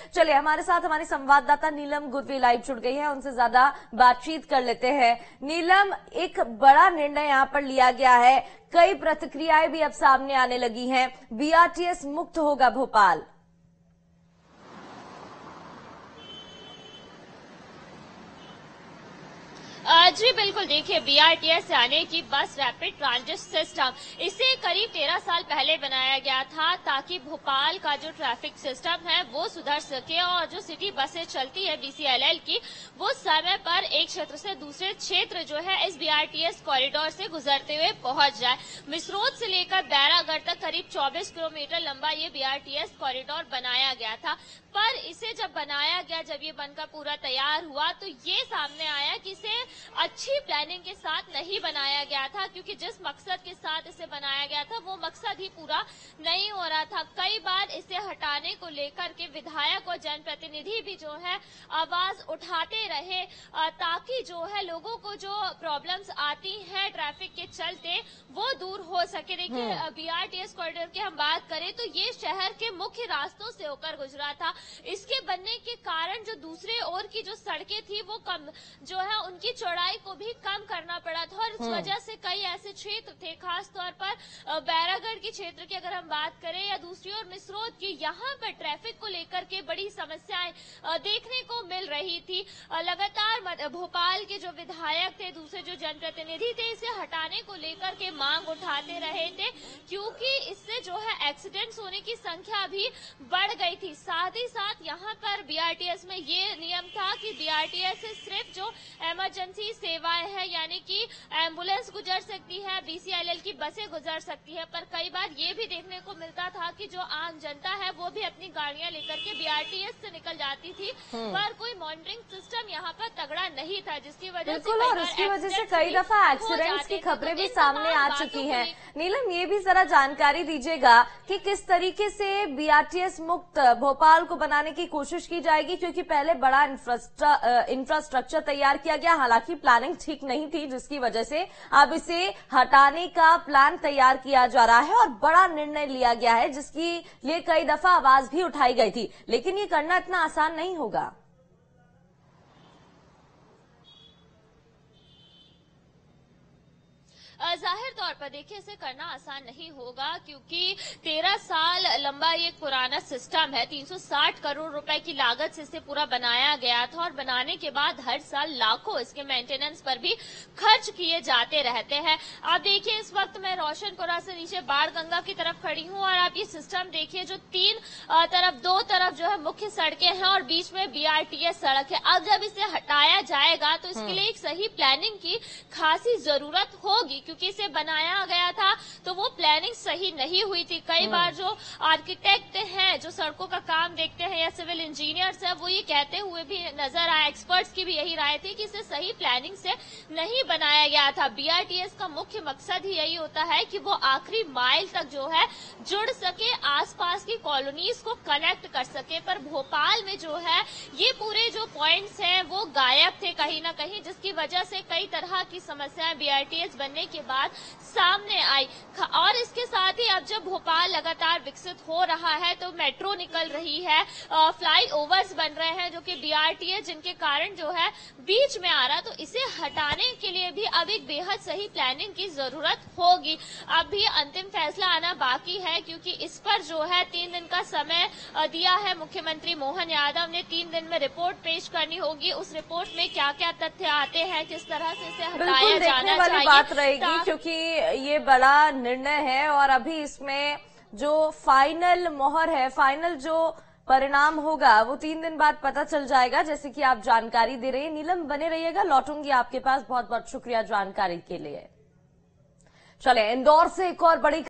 चलिए, हमारे साथ हमारी संवाददाता नीलम गुरवी लाइव जुड़ गई है, उनसे ज्यादा बातचीत कर लेते हैं। नीलम, एक बड़ा निर्णय यहाँ पर लिया गया है, कई प्रतिक्रियाएं भी अब सामने आने लगी हैं, बीआरटीएस मुक्त होगा भोपाल। जी बिल्कुल, देखिए बीआरटीएस यानी कि बस रैपिड ट्रांजिट सिस्टम, इसे करीब 13 साल पहले बनाया गया था ताकि भोपाल का जो ट्रैफिक सिस्टम है वो सुधर सके और जो सिटी बसें चलती है बीसीएलएल की, वो समय पर एक क्षेत्र से दूसरे क्षेत्र जो है इस बीआरटीएस कॉरिडोर से गुजरते हुए पहुंच जाए। मिसरोद से लेकर बैरागढ़ तक करीब 24 किलोमीटर लंबा ये बीआरटीएस कॉरिडोर बनाया गया था। पर इसे जब बनाया गया, जब ये बनकर पूरा तैयार हुआ, तो ये सामने आया कि इसे अच्छी प्लानिंग के साथ नहीं बनाया गया था, क्योंकि जिस मकसद के साथ इसे बनाया गया था वो मकसद ही पूरा नहीं हो रहा था। कई बार इसे हटाने को लेकर के विधायक और जनप्रतिनिधि भी जो है आवाज उठाते रहे, ताकि जो है लोगों को जो प्रॉब्लम्स आती हैं ट्रैफिक के चलते वो दूर हो सके। देखिए, बीआरटीएस कॉरिडोर की हम बात करें तो ये शहर के मुख्य रास्तों से होकर गुजरा था। इसके बनने के कारण जो दूसरे ओर की जो सड़कें थी वो कम जो है उनकी चौड़ाई को भी कम करना पड़ा था, और इस वजह से कई ऐसे क्षेत्र थे, खास तौर पर बैरागढ़ के क्षेत्र की अगर हम बात करें या दूसरी ओर मिसरोद की, यहाँ पर ट्रैफिक को लेकर के बड़ी समस्याएं देखने को मिल रही थी। लगातार भोपाल के जो विधायक थे, दूसरे जो जनप्रतिनिधि थे, इसे हटाने को लेकर के मांग उठाते रहे थे, क्योंकि इससे जो है एक्सीडेंट्स होने की संख्या भी बढ़ गई थी। साथ ही साथ यहाँ पर बीआरटीएस में ये नियम था कि बीआरटीएस से सिर्फ जो इमरजेंसी सेवाएं हैं, यानी कि एम्बुलेंस गुजर सकती है, बीसीएलएल की बसें गुजर सकती है। पर कई बार ये भी देखने को मिलता था कि जो आम जनता है वो भी अपनी गाड़ियां लेकर के बीआरटीएस से निकल जाती थी, पर कोई मॉनिटरिंग सिस्टम यहाँ पर तगड़ा नहीं था, जिसकी वजह से और उसकी वजह से कई दफा एक्सीडेंट्स की खबरें भी सामने आ चुकी हैं। नीलम, ये भी जरा जानकारी दीजिएगा कि किस तरीके से बीआरटीएस मुक्त भोपाल को बनाने की कोशिश की जाएगी, क्योंकि पहले बड़ा इंफ्रास्ट्रक्चर तैयार किया गया, हालांकि प्लानिंग ठीक नहीं थी, जिसकी वजह से अब इसे हटाने का प्लान तैयार किया जा रहा है और बड़ा निर्णय लिया गया है, जिसकी लिए कई दफा आवाज भी उठाई गई थी, लेकिन ये करना इतना आसान नहीं होगा। जाहिर तौर पर देखिए इसे करना आसान नहीं होगा, क्योंकि 13 साल लंबा ये पुराना सिस्टम है। 360 करोड़ रुपए की लागत से इसे पूरा बनाया गया था, और बनाने के बाद हर साल लाखों इसके मेंटेनेंस पर भी खर्च किए जाते रहते हैं। आप देखिए, इस वक्त मैं रोशनपुरा से नीचे बाढ़ गंगा की तरफ खड़ी हूँ, और आप ये सिस्टम देखिए, जो दो तरफ जो है मुख्य सड़कें हैं और बीच में बीआरटीएस सड़क है। अब जब इसे हटाया जाएगा तो इसके लिए एक सही प्लानिंग की खासी जरूरत होगी, क्योंकि इसे बनाया गया था तो वो प्लानिंग सही नहीं हुई थी। कई बार जो आर्किटेक्ट हैं, जो सड़कों का काम देखते हैं या सिविल इंजीनियर्स हैं, वो ये कहते हुए भी नजर आए, एक्सपर्ट्स की भी यही राय थी कि इसे सही प्लानिंग से नहीं बनाया गया था। बीआरटीएस का मुख्य मकसद ही यही होता है कि वो आखिरी माइल तक जो है जुड़ सके, आसपास की कॉलोनीज को कनेक्ट कर सके। पर भोपाल में जो है ये पूरे जो पॉइंट्स हैं वो गायब थे कहीं ना कहीं, जिसकी वजह से कई तरह की समस्याएं बीआरटीएस बनने के बाद सामने आई। और इसके साथ ही अब जब भोपाल लगातार विकसित हो रहा है तो मेट्रो निकल रही है, फ्लाई ओवर्स बन रहे हैं जो कि बीआरटीएस, जिनके कारण जो है बीच में आ रहा, तो इसे हटाने के लिए भी अब एक बेहद सही प्लानिंग की जरूरत होगी। अब भी अंतिम फैसला आना बाकी है, क्योंकि इस पर जो है 3 दिन का समय दिया है मुख्यमंत्री मोहन यादव ने। 3 दिन में रिपोर्ट पेश करनी होगी। उस रिपोर्ट में क्या क्या तथ्य आते हैं, किस तरह से इसे हटाया जाना चाहिए, बात रहेगी, क्योंकि ये बड़ा निर्णय है और अभी इसमें जो फाइनल मोहर है, फाइनल जो परिणाम होगा वो 3 दिन बाद पता चल जाएगा, जैसे कि आप जानकारी दे रहे हैं। नीलम, बने रहिएगा, लौटूंगी आपके पास। बहुत बहुत शुक्रिया जानकारी के लिए। चले, इंदौर से एक और बड़ी